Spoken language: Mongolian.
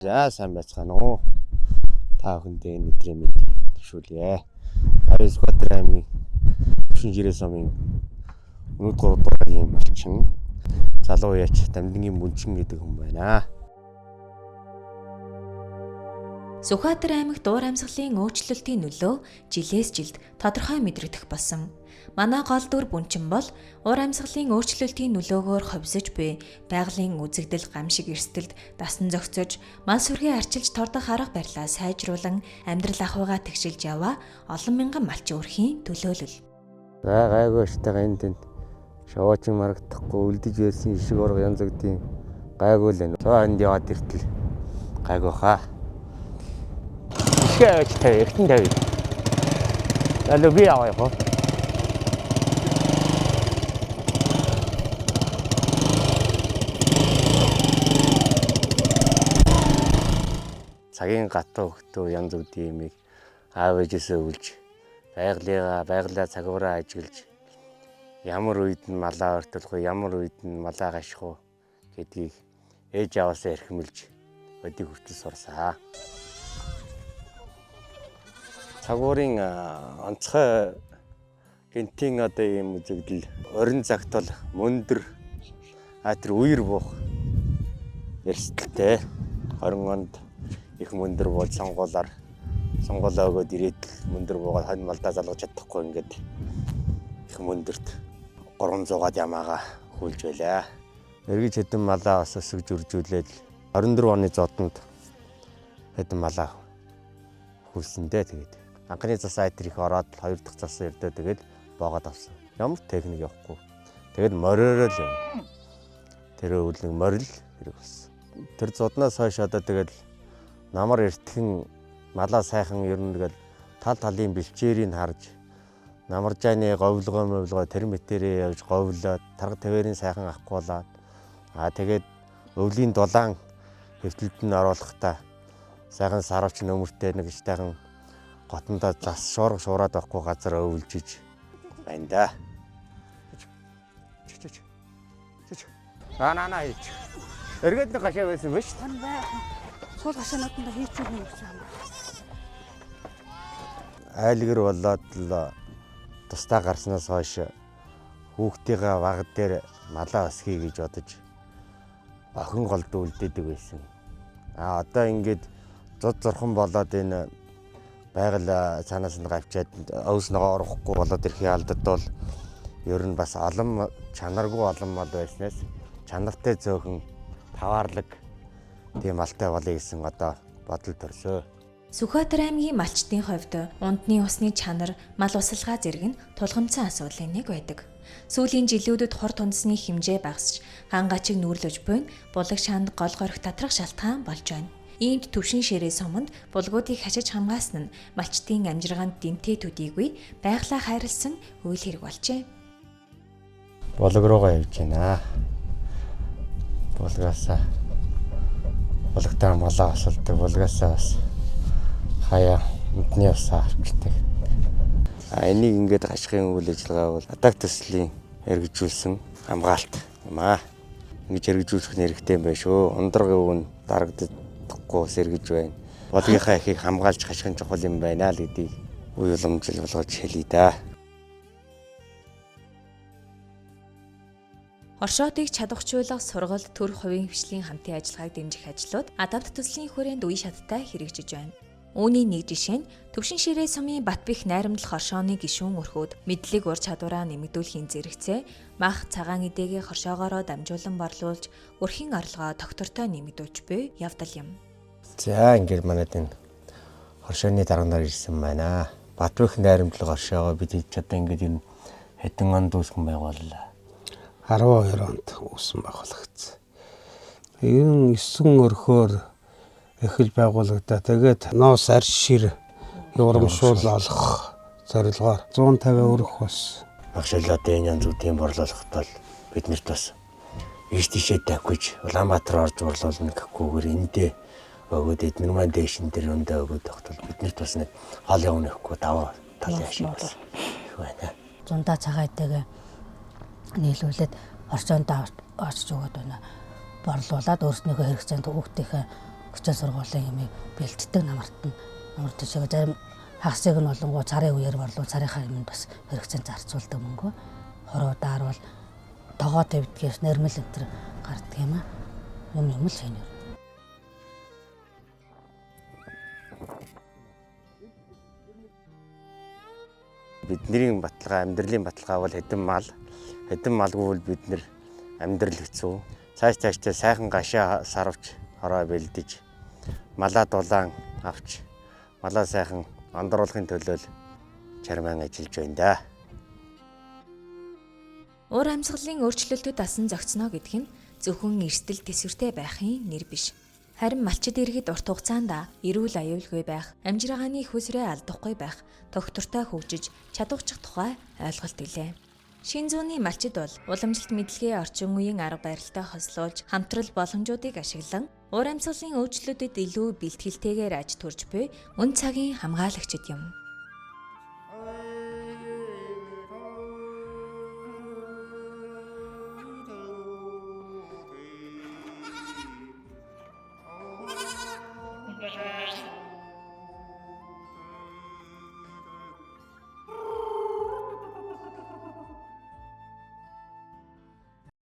За сайн байцгаана уу. Та бүхэндээ энэ өдрийн мэд төшүүлье. Сүхбаатар аймгийн Төвшин Жирээ сумын өнөөдөр 3 дугаарийн малчин залуу яач Дамдингийн Бүнчин гэдэг хүн байна. Сүхбаатар аймагт уур амьсгалын өөрчлөлтийн нөлөө жилээс жилд тодорхой мэдрэгдэх болсон. Манай гол дүр Бүнчин бол уур амьсгалын өөрчлөлтийн нөлөөгөөр ховсож буй байгалийн үзэгдэл гамшиг эрсдэлд дасан зохицож, мал сүргээ арчилж тордох арга барилаа сайжруулан амьдрал ахуйгаа тэгшилж яваа олон мянган малчин өрхийн төлөөлөл. Гайгүй штайгаа энэ тэнд шаваачин марагдахгүй үлдэж байсан ишиг орго янз бүрийн гайгүй л энэ. За энд яваад иртэл гайгүй хаа. Ишгэж тавьсан тавь. Алуу би аваа яах вэ? Цагийн гатуу хөлтөө янз бүрийн юмыг аав ээжээсээ үлж байгалаа цагаараа ажиглаж ямар үед нь малаа ортолох вэ, ямар үед нь малаа гаших вэ гэдгийг ээж аваасаа эрхэмлж өдийг хүртэл сурсаа. Цагуурын онцгой гэнтийн одоо ийм үзэгдэл орон цагт бол мөндөр тэр үер буух эрсдэлтэй 20 онд их мөндөр болж сонгуулаар сонгуулаа өгөөд ирээд мөндөр буугаад хонь малдаа залгаж чадахгүй ингээд их мөндөрт 300-аад ямаага хүлж байлаа. Эргэж хэдэн малаа бас өсгөж үржүүлээд 24 оны зодонд хэдэн малаа хүлсэндээ тэгээд анхны засаа тэр их ороод хоёр дахь засаа ирдөө тэгээд боогод авсан. Ямар техник явахгүй. Тэгээд мориороо л юм. Тэр үл нэг морил хэрэг болсон. Тэр зодноос хойш одоо тэгээд намар эртгэн малаа сайхан ер нь тэгэл тал талын бэлчээрийг харж намаржааны говьлгоо тэр мэтэрээ явж говьлоод тарга тавэрийн сайхан авахгүй болоод тэгээд өвлийн дулаан хэвтэлд нь оруулахдаа сайхан саравч нөмөртэй нэг штайхан готондоо зас шуураад байхгүй газар өвлжиж байна да. Наа ич. Эргээд нэг гашаа байсан биш? Сул гашаануудаа хийчихсэн юм байна. Айлгэр болоод л тустаа гарснаас хойш хүүхдийнхээ ваг дээр малаа өсгий гэж бодож охин голд үлдээдэг байсан. Одоо ингээд зуд зурхан болоод энэ байгаль цаанаас нь гавчаад өвс ногоо орохгүй болоод ирэхий алдад бол ер нь бас олон чанаргүй олон мал байснаас чанартай зөөхөн таваарлаг тийм алтай болъё гэсэн одоо бодол төрсөө. Сүхбаатар аймгийн малчдын хувьд ундны усны чанар, мал усалгаа зэрэг нь тулгымцсан асуудлын нэг байдаг. Сүүлийн жилүүдэд хор тундсны хэмжээ багасч, хангачиг нүүрлэж буй булаг шаанд гол горих татрах шалтгаан болж байна. Иймд Төвшин Жирээ суманд булгуудыг хашиж хамгаасан нь малчдын амжиргаанд дэмтэй төдийгүй байгалаа хайрлсан үйл хэрэг болжээ. Булаг руугаа явж байна. Булгаасаа булгатаа малаа асалдаг, булгаасаа бас хаяа өдний усаа авчдаг. Энийг ингээд ашигын үйл ажиллагаа бол адаг төслийн хэрэгжүүлсэн хамгаалт юм аа. Ингэж хэрэгжүүлэх нь хэрэгтэй юм байна шүү. Ундраг өвн дарагдахгүй сэргэж байна. Булгийнхаа ихийг хамгаалж хашгин чухал юм байна л гэдгийг үе уламжил болгож хэлье да. Оршоотыг чадварчуулах сургалт төр хувийн хвшлийн хамтын ажиллагааг дэмжих ажлууд адавт төслийн хүрээнд үе шаттай хэрэгжиж байна. Үүний нэг жишээ нь Төвшин Жирээ сумын Батбих найрамдал хоршооны гишүүн өрхүүд мэдлэг ур чадвараа нэмэгдүүлэхийн зэрэгцээ мах цагаан эдээгээ хоршоогоороо дамжуулан борлуулж өрхийн орлогоо тогтвортой нэмэгдүүлж буй явдал юм. За ингээд манайд энэ хоршооны дарганаар ирсэн байна. Батбих найрамдал хоршоогоо бид одоо ингээд энэ хэдэн онд үүсгэн байгууллаа. 12 онд үүсэн байгуулагдсан. 99 өрхөөр эхэл байгуулагдаа. Тэгээд ноос арш шир юурамшуул олох зорилгоор 150 өрх бас багшаалаад энэ янз бүрийн борлуулахад бол биднэрт бас ийш тийшээ тавьж Улаанбаатар орж борлуулна гэхгүйгээр эндээ өгөөд эдмэр маань дэшин дээр өндөө өгөөд тогтвол биднэрт бас нэг хол явна гэхгүй даваа талын ашиг бас байна. Зундаа цагаан эдэгээ нийлүүлээд орчоонд очиж өгöd байна. Борлуулад өөрснийхөө хэрэгцээнд хүүхдийнхээ хүчтэй сургуулийн юм бэлддэг намарт тийшээ зарим хагасыг нь болонгоо царын үеэр борлуу царынхаа юмд бас хэрэгцээнд зарцуулдаг мөнгө хоруудаар бол тогоо тавьдгээс нэрмэл энэ гардаг юм аа. Юм л шинэ. Бидний баталгаа, амьдралын баталгаа бол хэдэн малгүй бол бид нэр амьдрал хэцүү. Цаашдаа сайхан гашаа сарвч хороо бэлдэж, малаа дулаан авч, малаа сайхан ондруулахын төлөө чармаан ажиллаж байна да. Уур амьсгалын өөрчлөлтөд асан зохицно гэдг нь зөвхөн эрсдэл төсвөртэй байхын нэр биш. Харин малчид иргэд урт хугацаанд эрүүл аюулгүй байх, амжиргааны хөсрөө алдахгүй байх, тогтвортой хөгжиж чадварчих тухай ойлголт илээ. Шинэ зууны малчид бол уламжлалт мэдлэгээ орчин үеийн арга барилтай хослуулж, хамтрал боломжуудыг ашиглан уур амьсгалын өөрчлөлтөд илүү бэлтгэлтэйгээр аж төрж буй үн цагийн хамгаалагчид юм.